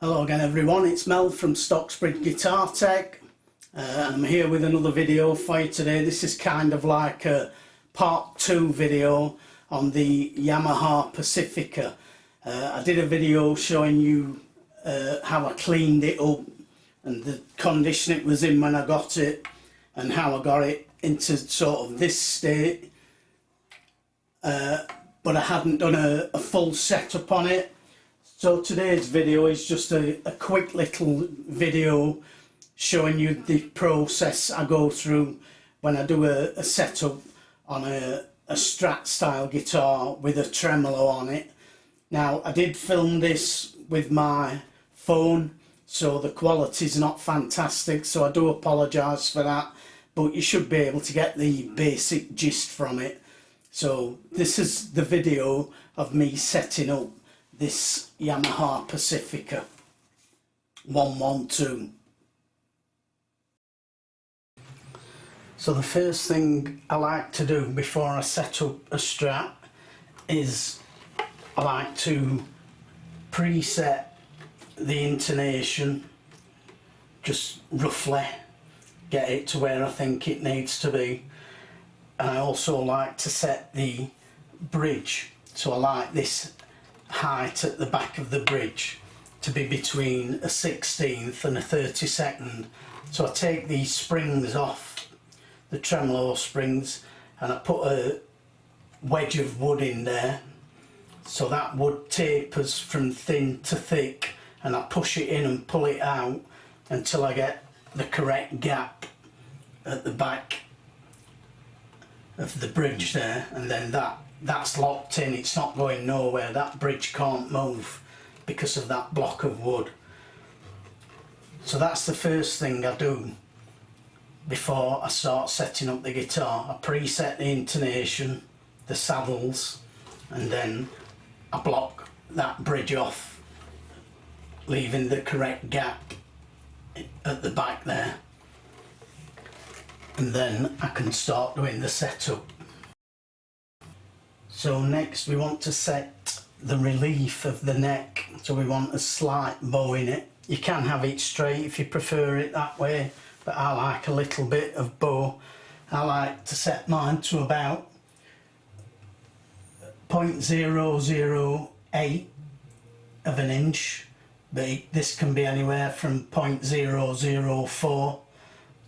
Hello again everyone, it's Mel from Stocksbridge Guitar Tech. I'm here with another video for you today. This is kind of like a part 2 video on the Yamaha Pacifica. I did a video showing you how I cleaned it up and the condition it was in when I got it and how I got it into sort of this state. But I hadn't done a full setup on it. So today's video is just a quick little video showing you the process I go through when I do a setup on a Strat style guitar with a tremolo on it. Now I did film this with my phone, so the quality's not fantastic, so I do apologise for that, but you should be able to get the basic gist from it. So this is the video of me setting up this Yamaha Pacifica 112. So the first thing I like to do before I set up a Strat is I like to preset the intonation, just roughly get it to where I think it needs to be. And I also like to set the bridge, so I like this height at the back of the bridge to be between a 16th and a 32nd. So I take these springs off, the tremolo springs, and I put a wedge of wood in there, so that wood tapers from thin to thick, and I push it in and pull it out until I get the correct gap at the back of the bridge there, and then that's locked in, it's not going nowhere, that bridge can't move because of that block of wood. So that's the first thing I do before I start setting up the guitar. I preset the intonation, the saddles, and then I block that bridge off, leaving the correct gap at the back there, and then I can start doing the setup. So next we want to set the relief of the neck, so we want a slight bow in it. You can have it straight if you prefer it that way, but I like a little bit of bow. I like to set mine to about 0.008 of an inch, but this can be anywhere from 0.004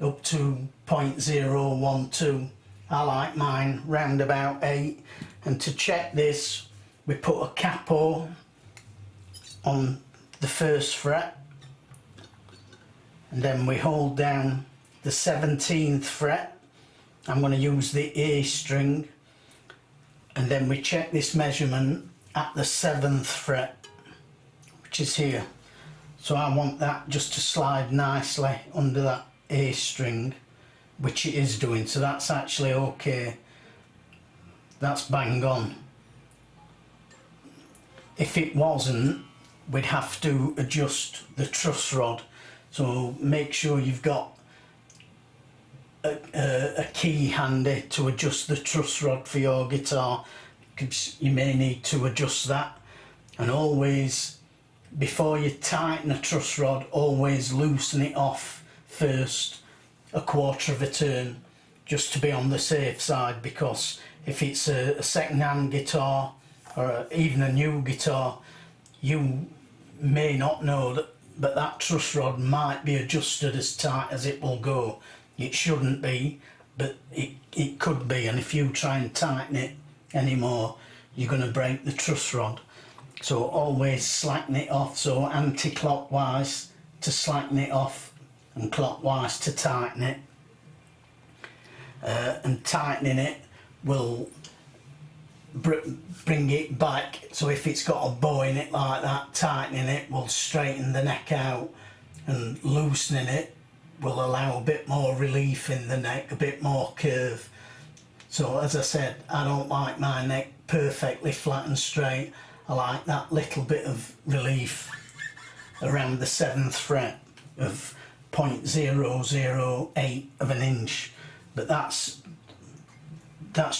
up to 0.012. I like mine round about 8. And to check this, we put a capo on the first fret, and then we hold down the 17th fret. I'm going to use the A string, and then we check this measurement at the 7th fret, which is here. So I want that just to slide nicely under that A string, which it is doing, so that's actually okay. That's bang on. If it wasn't, we'd have to adjust the truss rod, so make sure you've got a key handy to adjust the truss rod for your guitar, because you may need to adjust that. And always, before you tighten a truss rod, always loosen it off first, a quarter of a turn, just to be on the safe side, because if it's a second-hand guitar or even a new guitar, you may not know that, but that truss rod might be adjusted as tight as it will go. It shouldn't be, but it could be, and if you try and tighten it anymore, you're going to break the truss rod. So always slacken it off, so anti-clockwise to slacken it off and clockwise to tighten it. And tightening it will bring it back, so if it's got a bow in it like that, tightening it will straighten the neck out, and loosening it will allow a bit more relief in the neck, a bit more curve. So as I said, I don't like my neck perfectly flat and straight. I like that little bit of relief around the 7th fret of 0.008 of an inch, but that's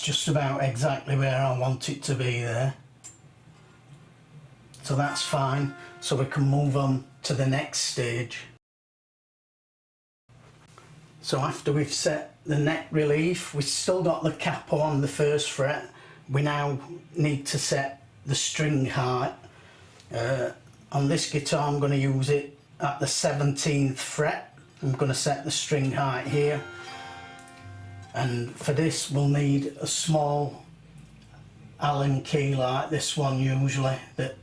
just about exactly where I want it to be there. So that's fine. So we can move on to the next stage. So after we've set the neck relief, we've still got the cap on the first fret. We now need to set the string height. On this guitar I'm going to use it at the 17th fret. I'm going to set the string height here, and for this we'll need a small Allen key like this one usually that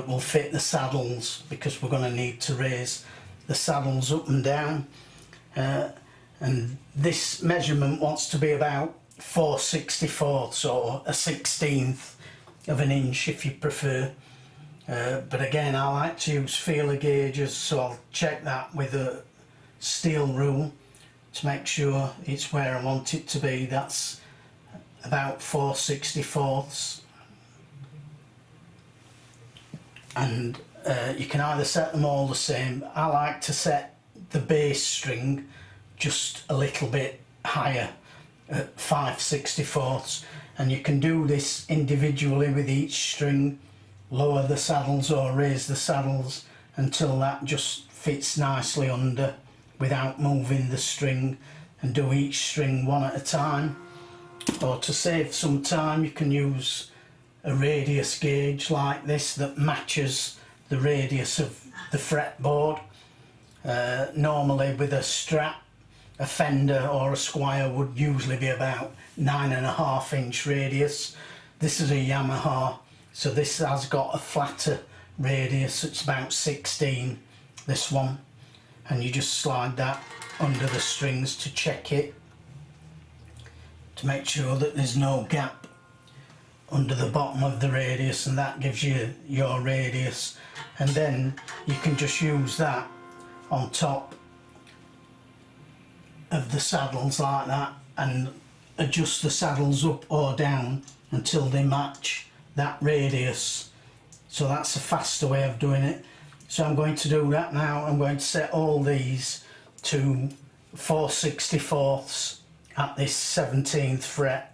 will fit the saddles, because we're going to need to raise the saddles up and down, and this measurement wants to be about 4/64 or a 16th of an inch if you prefer, but again I like to use feeler gauges, so I'll check that with a steel rule to make sure it's where I want it to be. That's about 4/64, and you can either set them all the same. I like to set the bass string just a little bit higher at 5/64, and you can do this individually with each string. Lower the saddles or raise the saddles until that just fits nicely under without moving the string, and do each string one at a time. Or to save some time, you can use a radius gauge like this that matches the radius of the fretboard. Normally with a Strat, a Fender or a Squire would usually be about 9.5 inch radius. This is a Yamaha, so this has got a flatter radius. It's about 16, this one, and you just slide that under the strings to check it, to make sure that there's no gap under the bottom of the radius, and that gives you your radius. And then you can just use that on top of the saddles like that and adjust the saddles up or down until they match that radius. So that's a faster way of doing it. So I'm going to do that now. I'm going to set all these to 4/64 at this 17th fret,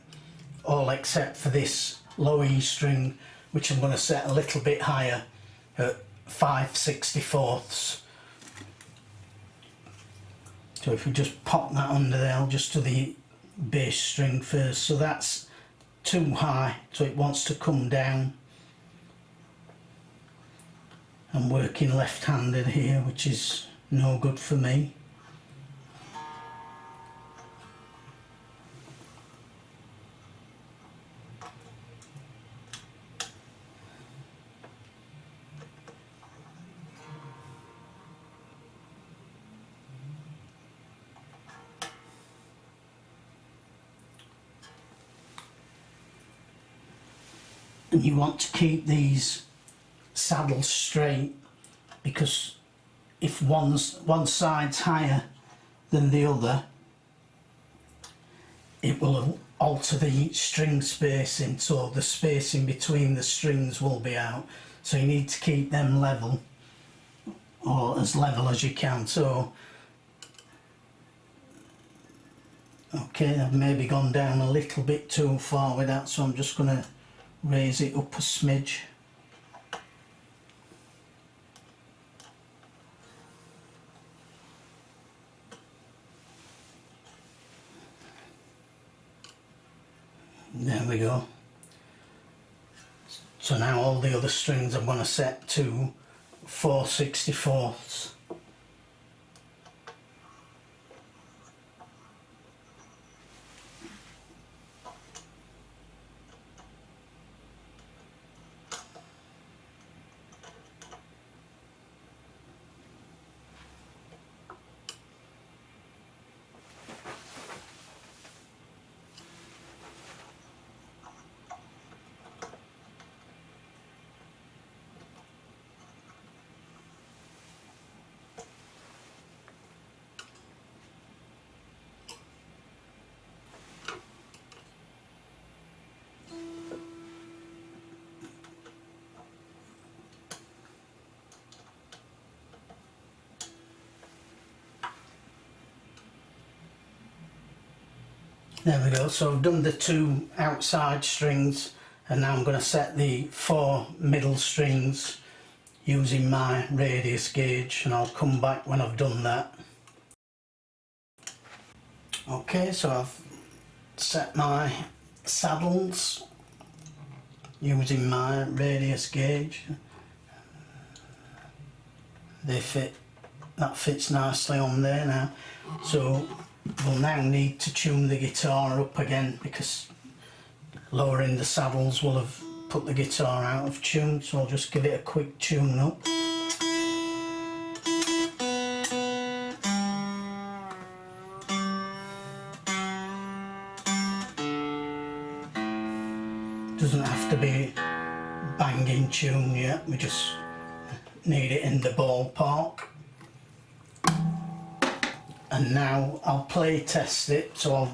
all except for this low E string, which I'm going to set a little bit higher at 5/64. So if we just pop that under there, I'll just do the bass string first. So that's too high, so it wants to come down. I'm working left-handed here, which is no good for me. And you want to keep these saddles straight, because if one side's higher than the other, it will alter the string spacing, so the spacing between the strings will be out. So you need to keep them level, or as level as you can. So okay, I've maybe gone down a little bit too far with that, so I'm just going to raise it up a smidge. There we go. So now all the other strings I'm going to set to 4/64. There we go, so I've done the two outside strings And now I'm going to set the 4 middle strings using my radius gauge, and I'll come back when I've done that. Okay, so I've set my saddles using my radius gauge. They fit, that fits nicely on there now. So we'll now need to tune the guitar up again, because lowering the saddles will have put the guitar out of tune, so I'll just give it a quick tune up. Doesn't have to be banging tune yet, we just need it in the ballpark. And now I'll play test it, so I'll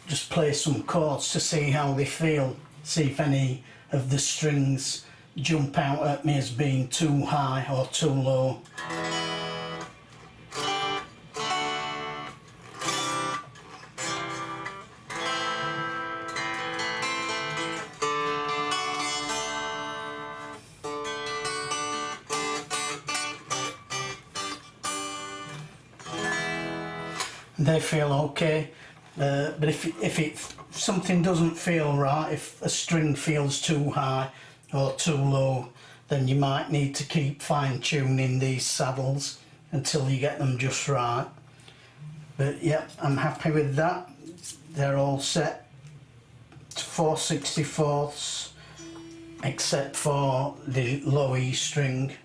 just play some chords to see how they feel, see if any of the strings jump out at me as being too high or too low. They feel okay, but if something doesn't feel right, if a string feels too high or too low, then you might need to keep fine-tuning these saddles until you get them just right. But yeah, I'm happy with that. They're all set to 4/64, except for the low E string,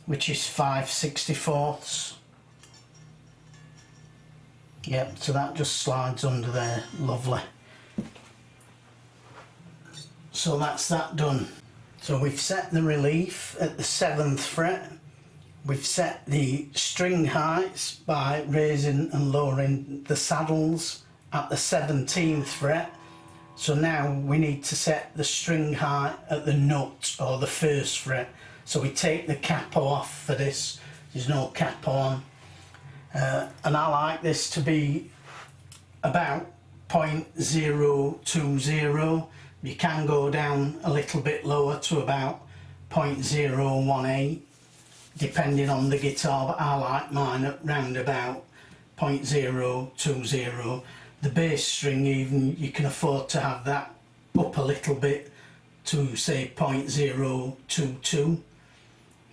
which is 5/64. Yep, so that just slides under there, lovely. So that's that done. So we've set the relief at the 7th fret. We've set the string heights by raising and lowering the saddles at the 17th fret. So now we need to set the string height at the nut, or the 1st fret. So we take the capo off for this, there's no capo on. And I like this to be about 0.020. You can go down a little bit lower to about 0.018, depending on the guitar, but I like mine at round about 0.020. The bass string, even, you can afford to have that up a little bit to say 0.022,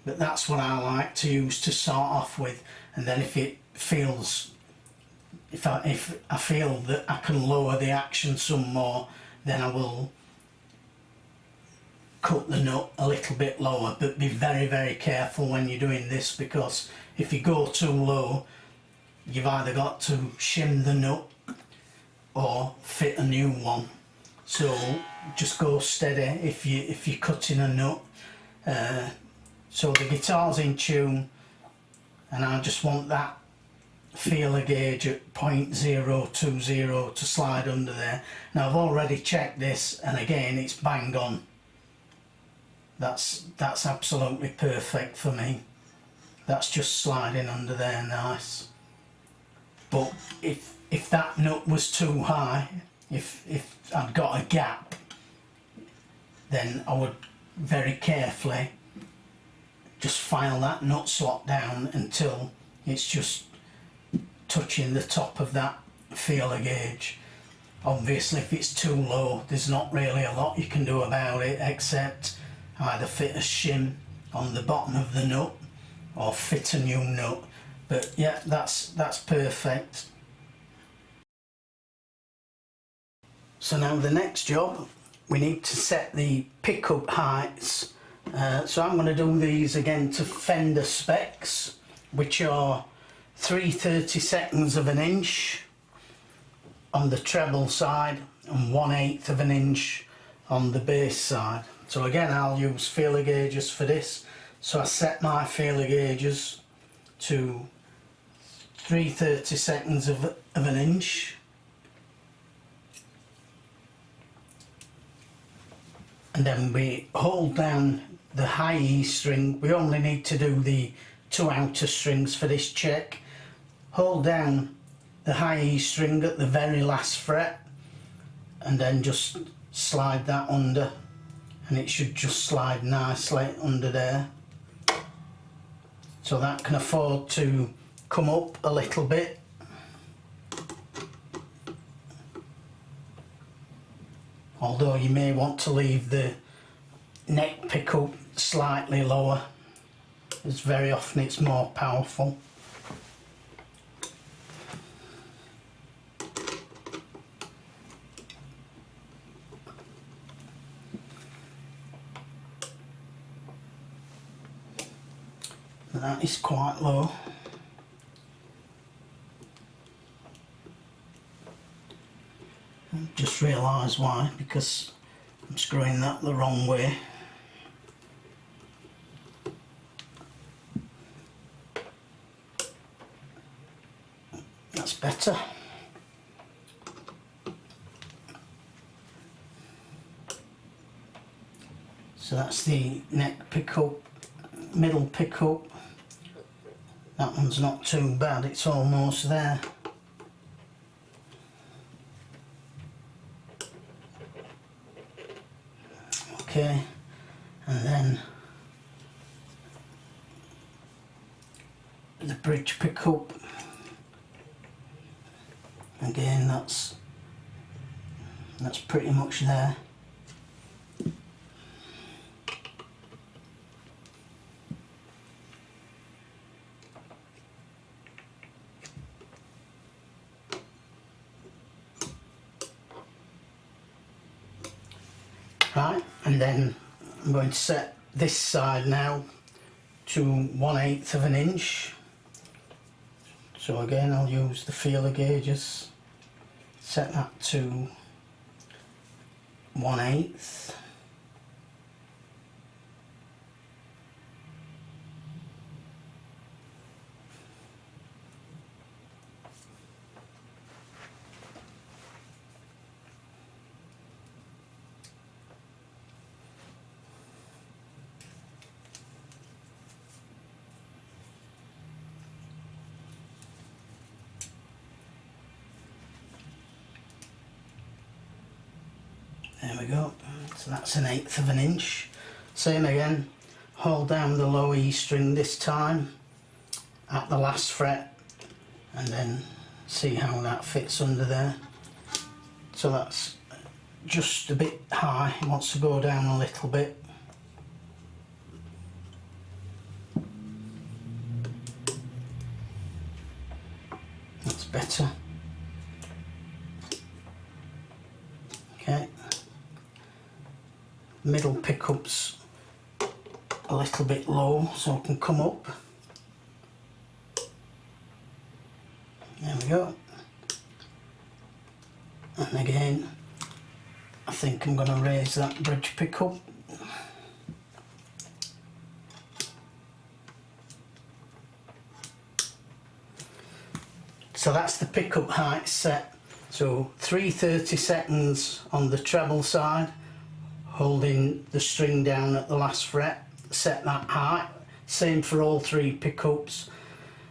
but that's what I like to use to start off with. And then if it feels, if I feel that I can lower the action some more, then I will cut the nut a little bit lower. But be very, very careful when you're doing this, because if you go too low, you've either got to shim the nut or fit a new one. So just go steady if you're cutting a nut. So the guitar's in tune, and I just want that feeler gauge at 0.020 to slide under there. Now I've already checked this, and again it's bang on. That's absolutely perfect for me. That's just sliding under there nice. But if that nut was too high, if I'd got a gap, then I would very carefully just file that nut slot down until it's just touching the top of that feeler gauge. Obviously if it's too low, there's not really a lot you can do about it, except either fit a shim on the bottom of the nut or fit a new nut. But yeah, that's perfect. So now the next job, we need to set the pickup heights. So I'm going to do these again to Fender specs, which are 3/32 of an inch on the treble side and 1/8 of an inch on the bass side. So again, I'll use feeler gauges for this. So I set my feeler gauges to 3/32 of an inch. And then we hold down the high E string. We only need to do the 2 outer strings for this check. Hold down the high E string at the very last fret, and then just slide that under, and it should just slide nicely under there. So that can afford to come up a little bit. Although you may want to leave the neck pickup slightly lower, as very often it's more powerful. That is quite low. Just realised why, because I'm screwing that the wrong way. That's better. So that's the neck pickup, middle pickup. That one's not too bad, it's almost there. Okay, and then the bridge pickup. Again, that's pretty much there. Right, and then I'm going to set this side now to 1/8 of an inch. So again, I'll use the feeler gauges, set that to 1/8. There we go, so that's 1/8 of an inch. Same again, hold down the low E string this time at the last fret and then see how that fits under there. So that's just a bit high, it wants to go down a little bit. That's better. Okay. Middle pickups a little bit low so it can come up. There we go. And again, I think I'm going to raise that bridge pickup. So that's the pickup height set. So 3/32 on the treble side, holding the string down at the last fret, set that height. Same for all three pickups,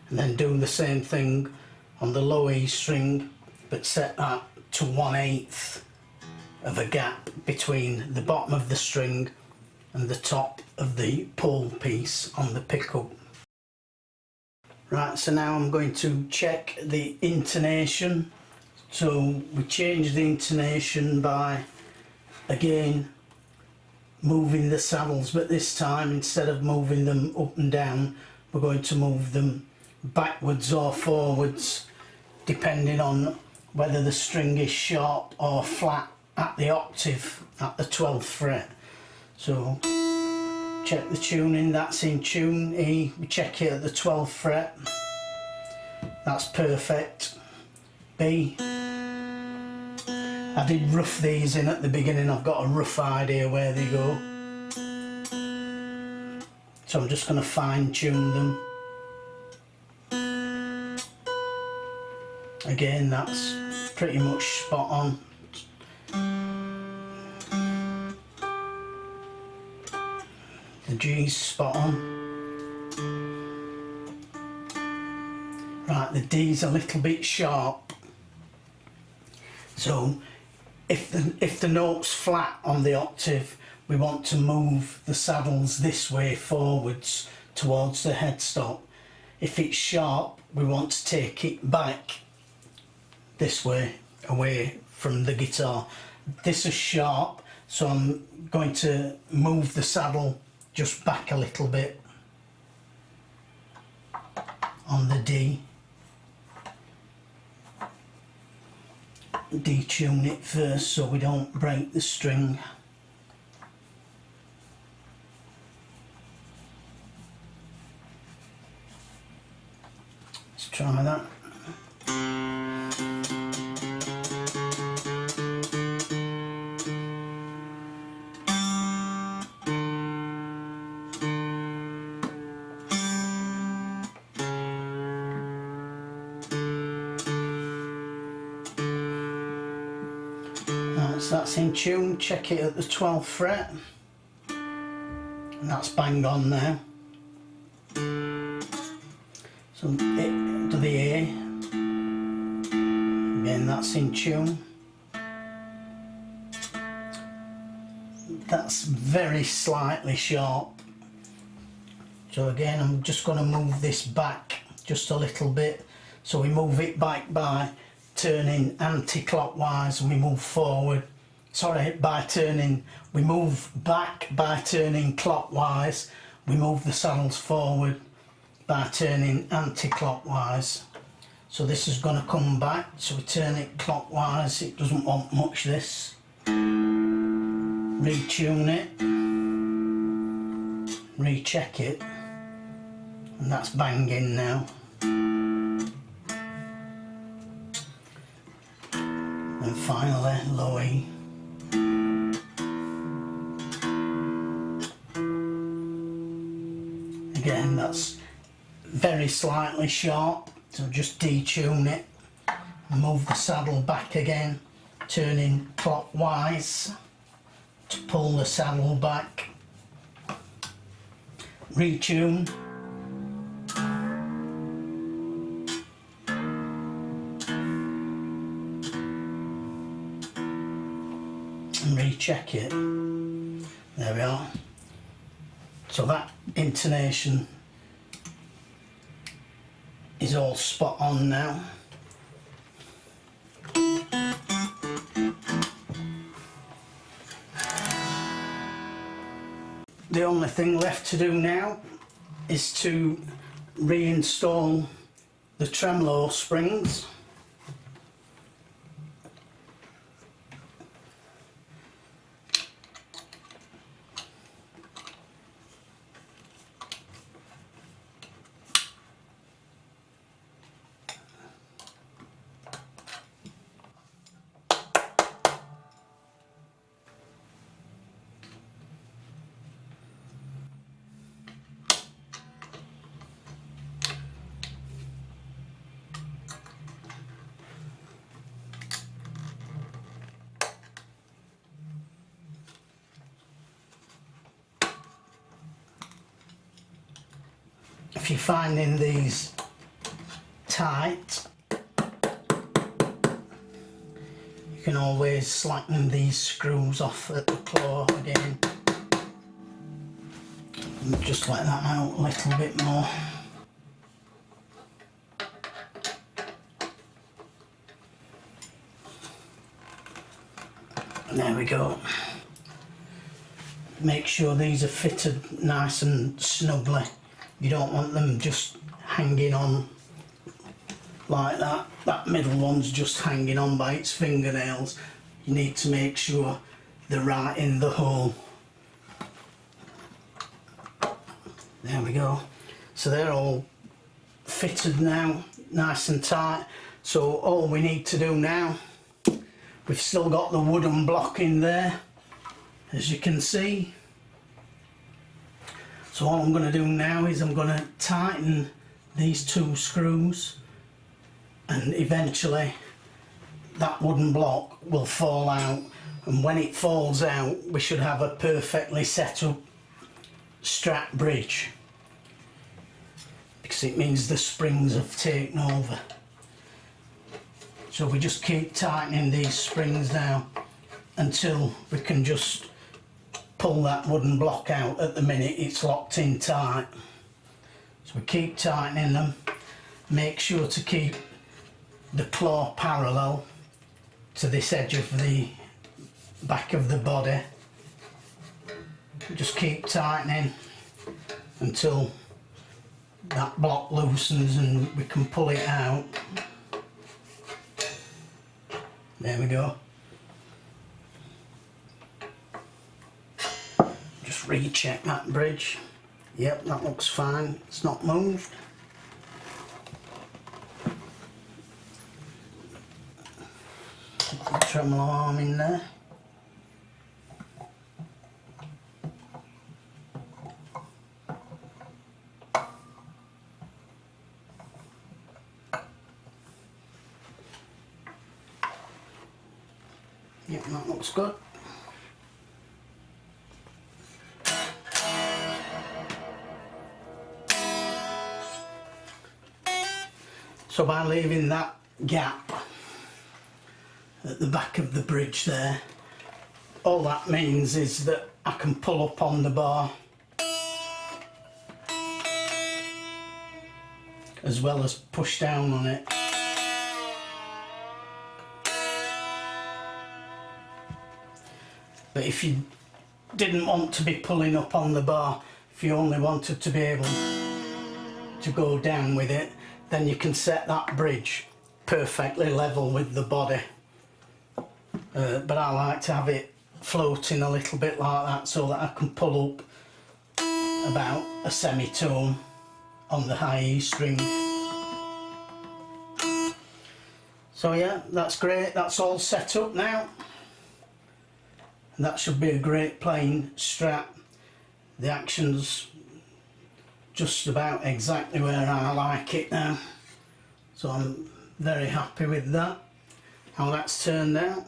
and then do the same thing on the low E string, but set that to 1/8 of a gap between the bottom of the string and the top of the pull piece on the pickup. Right, so now I'm going to check the intonation. So we change the intonation by, again, moving the saddles, but this time instead of moving them up and down, we're going to move them backwards or forwards, depending on whether the string is sharp or flat at the octave at the 12th fret. So check the tuning, that's in tune. E, we check it at the 12th fret, that's perfect. B, I did rough these in at the beginning, I've got a rough idea where they go, so I'm just going to fine tune them. Again, that's pretty much spot on. The G's spot on. Right, the D's a little bit sharp, so if the note's flat on the octave, we want to move the saddles this way forwards towards the headstock. If it's sharp, we want to take it back this way, away from the guitar. This is sharp, so I'm going to move the saddle just back a little bit on the D. Detune it first so we don't break the string. Let's try that. So that's in tune. Check it at the 12th fret, and that's bang on now. So it to the A, again that's in tune. That's very slightly sharp, so again I'm just going to move this back just a little bit. So we move it back by turning anti-clockwise, and we move forward. Sorry, we move back by turning clockwise. We move the saddles forward by turning anti-clockwise. So this is going to come back, so we turn it clockwise. It doesn't want much, this. Retune it, recheck it, and that's banging now. And finally, low E. Again, that's very slightly sharp, so just detune it. Move the saddle back again, turning clockwise to pull the saddle back. Retune. And recheck it. There we are. So that intonation is all spot on now. The only thing left to do now is to reinstall the tremolo springs. If you're finding these tight, you can always slacken these screws off at the claw again. And just let that out a little bit more. And there we go. Make sure these are fitted nice and snugly. You don't want them just hanging on like that. That middle one's just hanging on by its fingernails. You need to make sure they're right in the hole. There we go. So they're all fitted now, nice and tight. So all we need to do now, we've still got the wooden block in there, as you can see. So all I'm going to do now is I'm going to tighten these two screws, and eventually that wooden block will fall out, and when it falls out we should have a perfectly set up Strat bridge, because it means the springs have taken over. So we just keep tightening these springs now until we can just pull that wooden block out. At the minute it's locked in tight, so we keep tightening them. Make sure to keep the claw parallel to this edge of the back of the body. Just keep tightening until that block loosens and we can pull it out. There we go. Just recheck that bridge. Yep, that looks fine. It's not moved. Put the tremolo arm in there. Yep, that looks good. So by leaving that gap at the back of the bridge there, all that means is that I can pull up on the bar as well as push down on it. But if you didn't want to be pulling up on the bar, if you only wanted to be able to go down with it, then you can set that bridge perfectly level with the body. But I like to have it floating a little bit like that so that I can pull up about a semitone on the high E string. So yeah, that's great. That's all set up now. And that should be a great playing Strat. The action's just about exactly where I like it now. So I'm very happy with that, how that's turned out.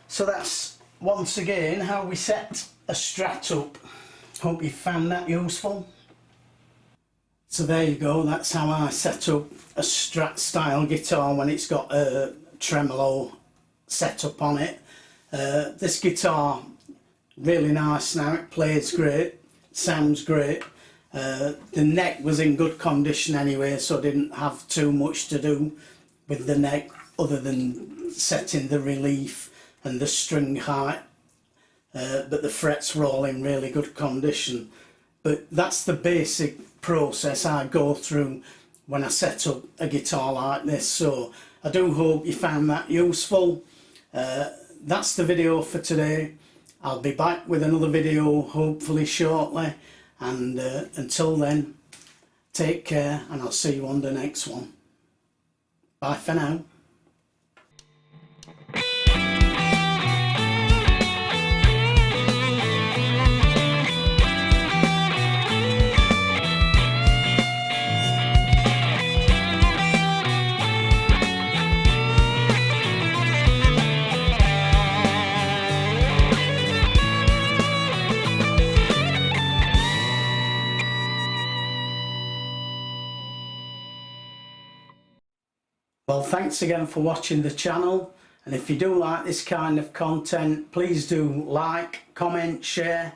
So that's once again how we set a Strat up. Hope you found that useful. So there you go, that's how I set up a Strat style guitar when it's got a tremolo set up on it. This guitar, really nice now, it plays great, sounds great. The neck was in good condition anyway, so I didn't have too much to do with the neck other than setting the relief and the string height. But the frets were all in really good condition. But that's the basic process I go through when I set up a guitar like this. So I do hope you found that useful. That's the video for today. I'll be back with another video hopefully shortly, and until then, take care and I'll see you on the next one. Bye for now. Well, thanks again for watching the channel, and if you do like this kind of content, please do like, comment, share,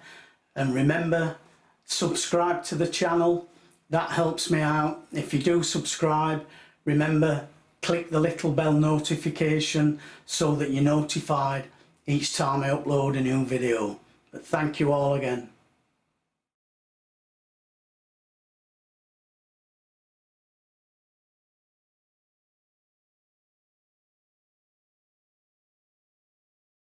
and remember, subscribe to the channel. That helps me out. If you do subscribe, remember, click the little bell notification so that you're notified each time I upload a new video. But thank you all again.